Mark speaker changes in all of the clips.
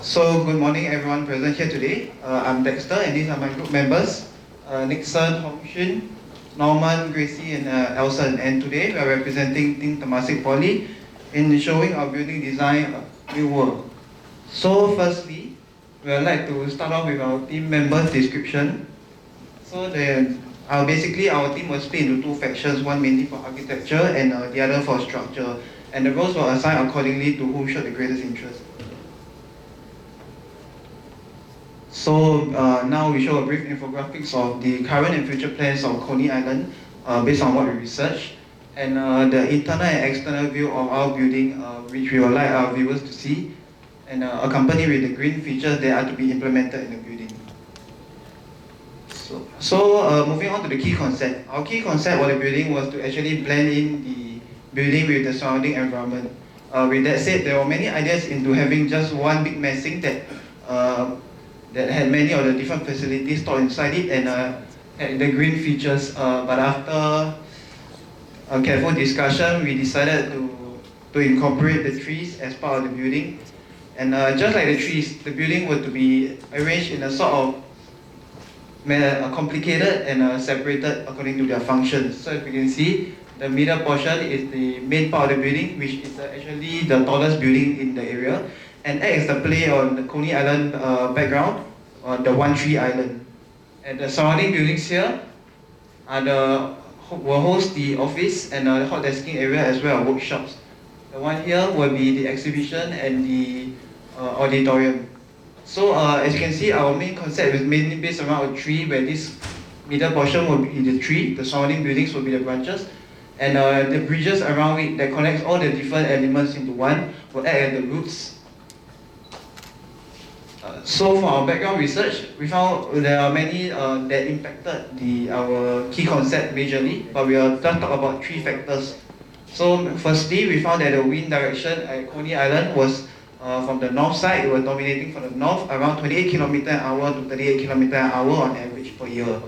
Speaker 1: So good morning everyone present here today. I'm Dexter and these are my group members, Nixon, Hong Xun, Norman, Gracie and Elson. And today we are representing Team Temasek Poly in showing our building design new world. So firstly, we would like to start off with our team members description. So basically our team was split into two factions, one mainly for architecture and the other for structure. And the roles were assigned accordingly to whom showed the greatest interest. So now we show a brief infographics of the current and future plans of Coney Island based on what we researched, and the internal and external view of our building which we would like our viewers to see, and accompanied with the green features that are to be implemented in the building. So moving on to the key concept. Our key concept of the building was to actually blend in the building with the surrounding environment. With that said, there were many ideas into having just one big massing that had many of the different facilities stored inside it and had the green features. But after a careful discussion, we decided to incorporate the trees as part of the building. And just like the trees, the building were to be arranged in a sort of complicated and separated according to their functions. So if you can see, the middle portion is the main part of the building, which is actually the tallest building in the area, and acts as the play on the Coney Island background, on the One Tree Island. And the surrounding buildings here will host the office and the hot desking area as well as workshops. The one here will be the exhibition and the auditorium. So as you can see, our main concept is mainly based around a tree, where this middle portion will be the tree, the surrounding buildings will be the branches, and the bridges around it that connects all the different elements into one will act as the roots. So for our background research, we found there are many that impacted our key concept majorly, but we will just talk about three factors. So firstly, we found that the wind direction at Coney Island was from the north side. It was dominating from the north, around 28 km/h to 38 km/h on average per year.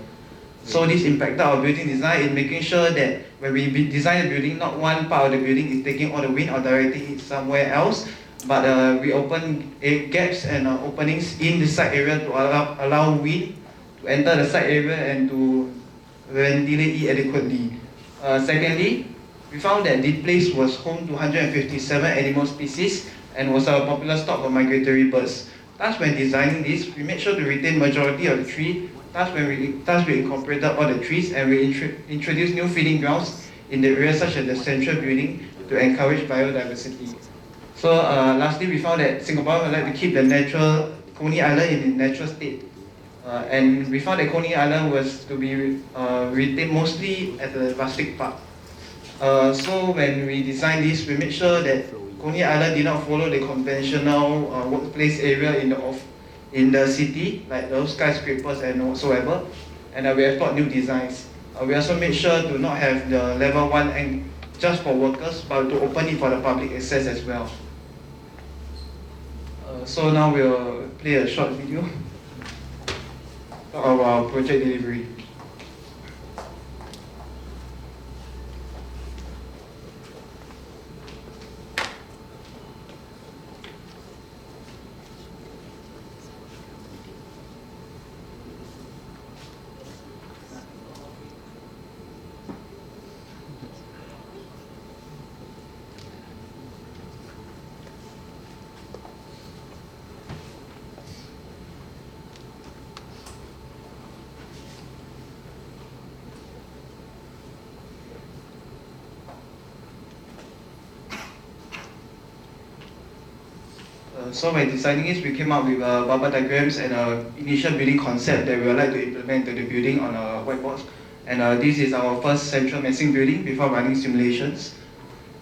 Speaker 1: So this impacted our building design in making sure that when we design the building, not one part of the building is taking all the wind or directing it somewhere else, but we open gaps and openings in the side area to allow wind to enter the side area and to ventilate it adequately. Secondly, we found that the place was home to 157 animal species and was a popular stop for migratory birds. Thus, when designing this, we made sure to retain majority of the tree. Thus, we incorporated all the trees and we introduced new feeding grounds in the area such as the central building to encourage biodiversity. So lastly, we found that Singaporeans would like to keep the natural Coney Island in its natural state. And we found that Coney Island was to be retained mostly as a rustic park. So when we designed this, we made sure that Coney Island did not follow the conventional workplace area in the city, like those skyscrapers and whatsoever. And we have thought new designs. We also made sure to not have the level 1 and just for workers, but to open it for the public access as well. So now we'll play a short video of our project delivery. So by designing this, we came up with bar diagrams and an initial building concept that we would like to implement to the building on a whiteboard. And this is our first central massing building before running simulations.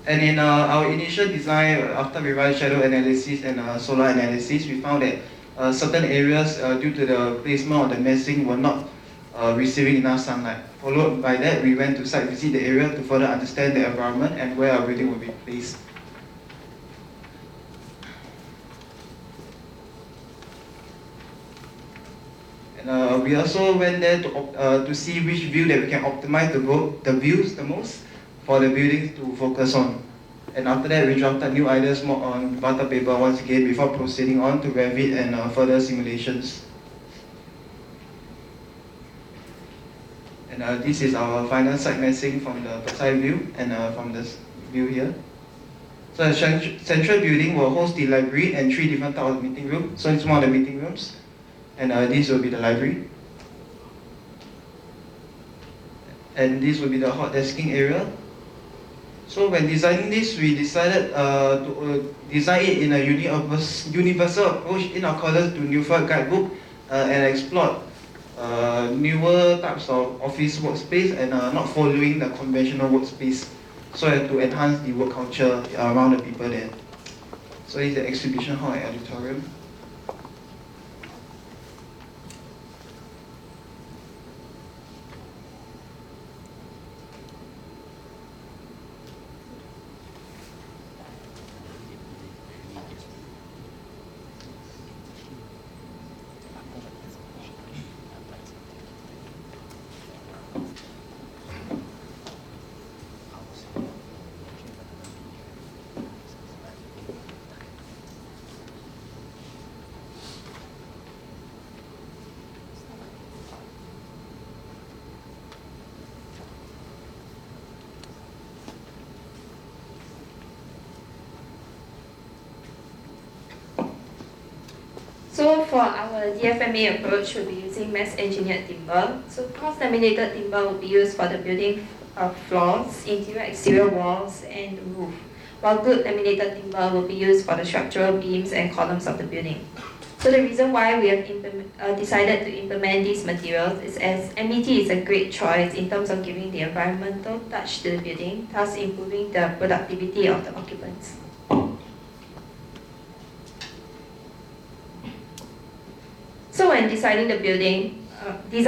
Speaker 1: And in our initial design, after we run shadow analysis and solar analysis, we found that certain areas, due to the placement of the massing, were not receiving enough sunlight. Followed by that, we went to site visit the area to further understand the environment and where our building will be placed. And we also went there to see which view that we can optimize the views the most for the buildings to focus on. And after that, we drafted new ideas more on butter paper once again before proceeding on to Revit and further simulations. And this is our final site massing from the bird's eye view and from this view here. So the central building will host the library and 3 different types of meeting rooms. So it's one of the meeting rooms. And this will be the library. And this will be the hot desking area. So when designing this, we decided to design it in a universal approach in accordance to Newford Guidebook and explored newer types of office workspace and not following the conventional workspace so as to enhance the work culture around the people there. So it's the exhibition hall and auditorium.
Speaker 2: So for our DFMA approach, we'll be using mass engineered timber. So cross-laminated timber will be used for the building floors, interior exterior walls, and the roof, while good laminated timber will be used for the structural beams and columns of the building. So the reason why we have decided to implement these materials is as MET is a great choice in terms of giving the environmental touch to the building, thus improving the productivity of the occupants. So when designing the building, we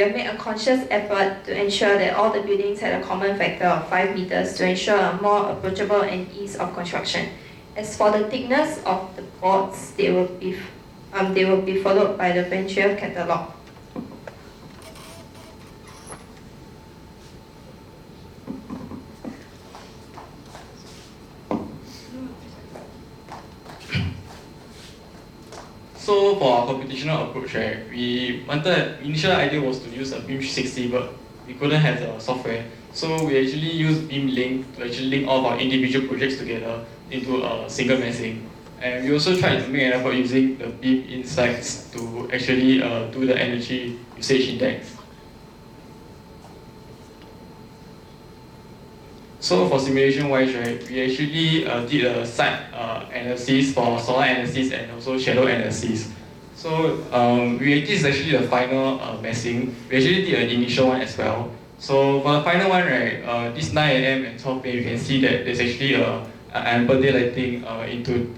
Speaker 2: have made a conscious effort to ensure that all the buildings had a common factor of 5 meters to ensure a more approachable and ease of construction. As for the thickness of the boards, they will be followed by the Venturier catalogue.
Speaker 3: So for our computational approach, right, initial idea was to use a BIM 360, but we couldn't have the software. So we actually used BIM Link to actually link all of our individual projects together into a single massing. And we also tried to make an effort using the BIM insights to actually do the energy usage index. So for simulation wise, right, we actually did a site analysis for solar analysis and also shadow analysis. So this is actually the final massing. We actually did an initial one as well. So for the final one, right, this 9 AM and 12 PM, you can see that there's actually ample daylighting into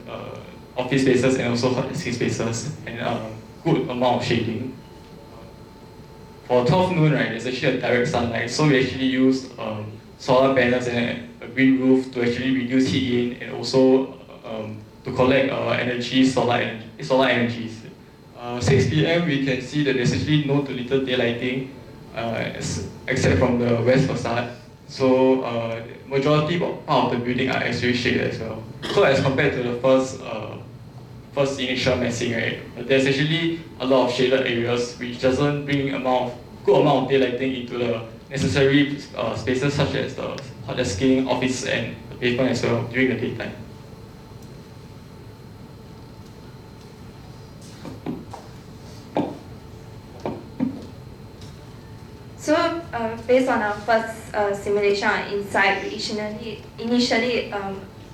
Speaker 3: office spaces and also hot desking spaces and good amount of shading. For 12 noon, right, there's actually a direct sunlight. So we actually used solar panels and a green roof to actually reduce heat in and also to collect solar energies. 6 PM we can see that there's actually no to little daylighting except from the west facade. So majority part of the building are actually shaded as well. So as compared to the first initial massing, right, there's actually a lot of shaded areas which doesn't bring good amount of daylighting into the necessary spaces such as the hot desking, office, and the pavement as well during the daytime.
Speaker 2: So based on our first simulation on Insight, we initially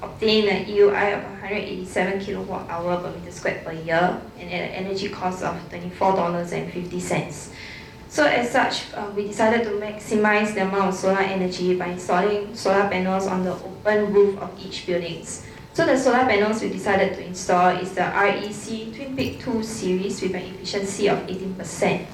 Speaker 2: obtained an EUI of 187 kilowatt hour per meter squared per year and at an energy cost of $24.50. So as such, we decided to maximize the amount of solar energy by installing solar panels on the open roof of each building. So the solar panels we decided to install is the REC Twin Peak 2 series with an efficiency of 18%.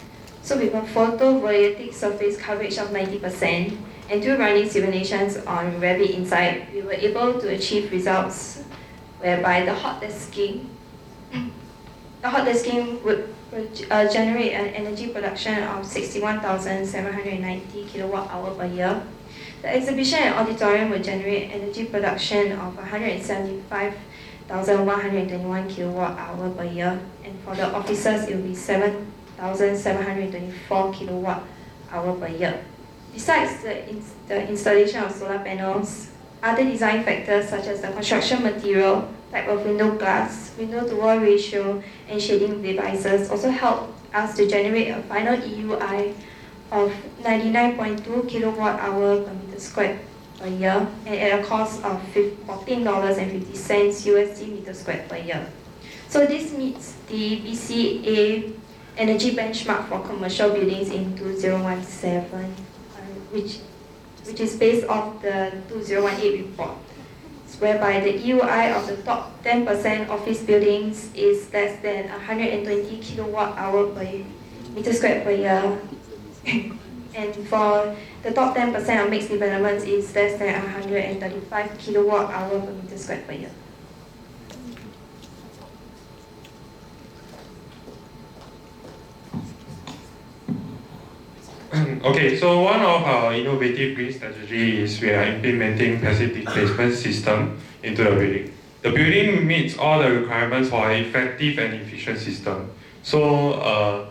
Speaker 2: So with a photovoltaic surface coverage of 90% and through running simulations on Revit Insight, we were able to achieve results whereby the hot desking would generate an energy production of 61,790 kilowatt hour per year. The exhibition and auditorium will generate energy production of 175,121 kilowatt hour per year, and for the offices it will be 7,724 kilowatt hour per year. Besides the installation of solar panels, other design factors such as the construction material, type of window glass, window-to-wall ratio, and shading devices also help us to generate a final EUI of 99.2 kilowatt hour per meter squared per year, and at a cost of $14.50 USD meter squared per year. So this meets the BCA energy benchmark for commercial buildings in 2017, which is based off the 2018 report, whereby the EUI of the top 10% office buildings is less than 120 kilowatt hour per meter squared per year. And for the top 10% of mixed developments is less than 135 kilowatt hour per meter squared per year.
Speaker 4: Okay, so one of our innovative green strategy is we are implementing passive displacement system into the building. The building meets all the requirements for an effective and efficient system. So,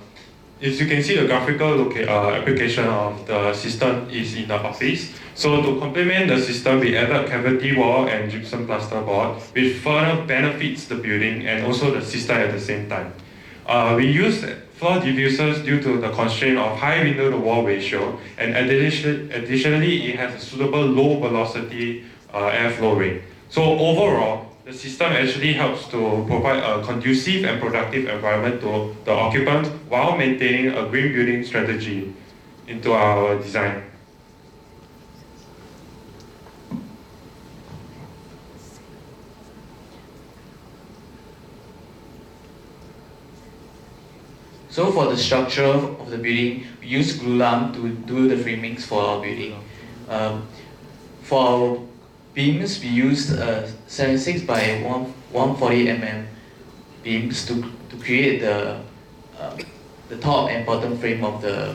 Speaker 4: as you can see, the graphical application of the system is in the office. So to complement the system, we added cavity wall and gypsum plaster board, which further benefits the building and also the system at the same time. We use floor diffusers due to the constraint of high window-to-wall ratio, and additionally, it has a suitable low velocity airflow rate. So overall, the system actually helps to provide a conducive and productive environment to the occupant while maintaining a green building strategy into our design.
Speaker 3: So for the structure of the building, we use glulam to do the framings for our building. For our beams, we used 76 by 140 mm beams to create the top and bottom frame of the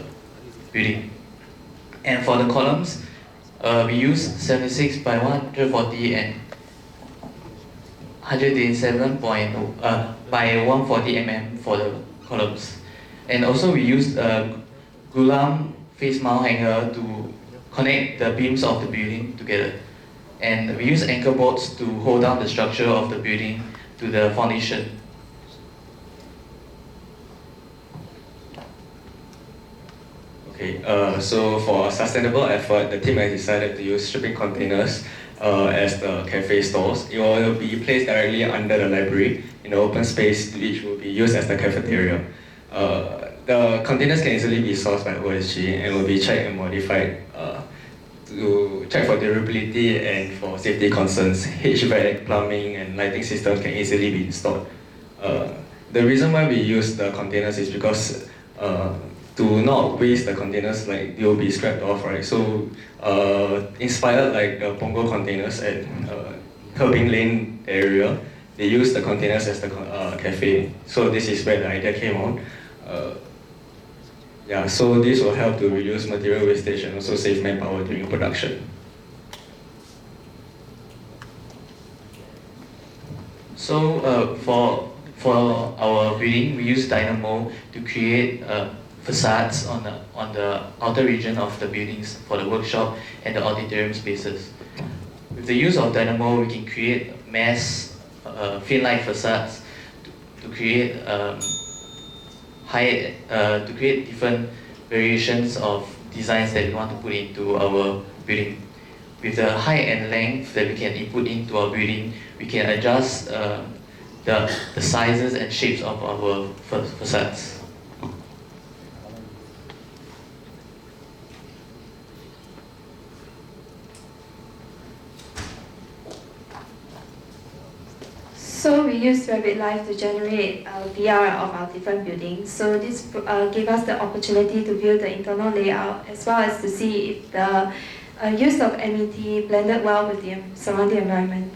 Speaker 3: building. And for the columns, we used 76 by 140 and 187 by 140 mm for the columns. And also we used a glulam face mount hanger to connect the beams of the building together. And we use anchor bolts to hold down the structure of the building to the foundation.
Speaker 5: Okay, so for a sustainable effort, the team has decided to use shipping containers as the cafe stores. It will be placed directly under the library in the open space, which will be used as the cafeteria. The containers can easily be sourced by OSG and will be checked and modified to check for durability and for safety concerns. HVAC, plumbing, and lighting systems can easily be installed. The reason why we use the containers is because to not waste the containers, like they will be scrapped off, right? So inspired like the Punggol containers at Turbine Lane area, they use the containers as the cafe. So this is where the idea came on. Yeah, so this will help to reduce material wastage and also save manpower during production.
Speaker 3: So for our building, we use dynamo to create facades on the outer region of the buildings for the workshop and the auditorium spaces. With the use of dynamo, we can create mass fin-like facades to create to create different variations of designs that we want to put into our building. With the height and length that we can input into our building, we can adjust the sizes and shapes of our facades.
Speaker 2: So we use Rabbit Live to generate VR of our different buildings. So this gave us the opportunity to view the internal layout as well as to see if the use of MET blended well with the surrounding environment.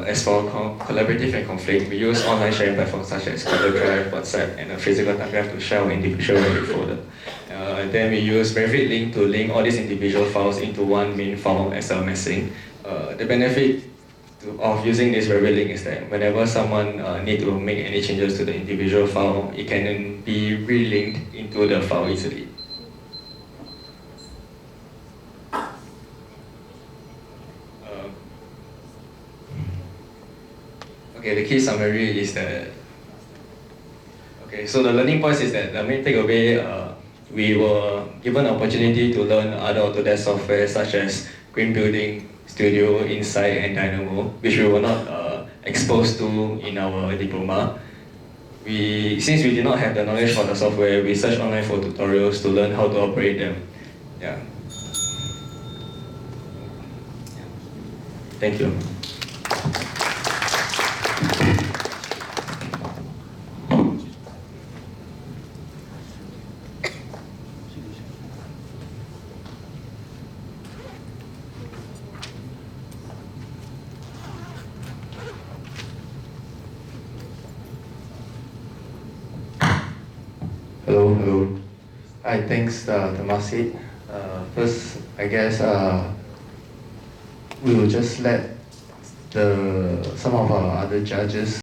Speaker 5: As for collaborative and conflict, we use online sharing platforms such as Google Drive, WhatsApp, and a physical thumb drive to share our individual Revit folder. Then we use Revit link to link all these individual files into one main file as a messing. The benefit of using this Revit link is that whenever someone need to make any changes to the individual file, it can then be relinked into the file easily. Okay, the key summary is that, okay, so the learning points is that the main takeaway, we were given an opportunity to learn other Autodesk software such as Green Building, Studio, Insight, and Dynamo, which we were not exposed to in our diploma. Since we did not have the knowledge for the software, we searched online for tutorials to learn how to operate them. Yeah. Thank you.
Speaker 6: Hello. Hi, thanks, Temasek. First, I guess we will just let some of our other judges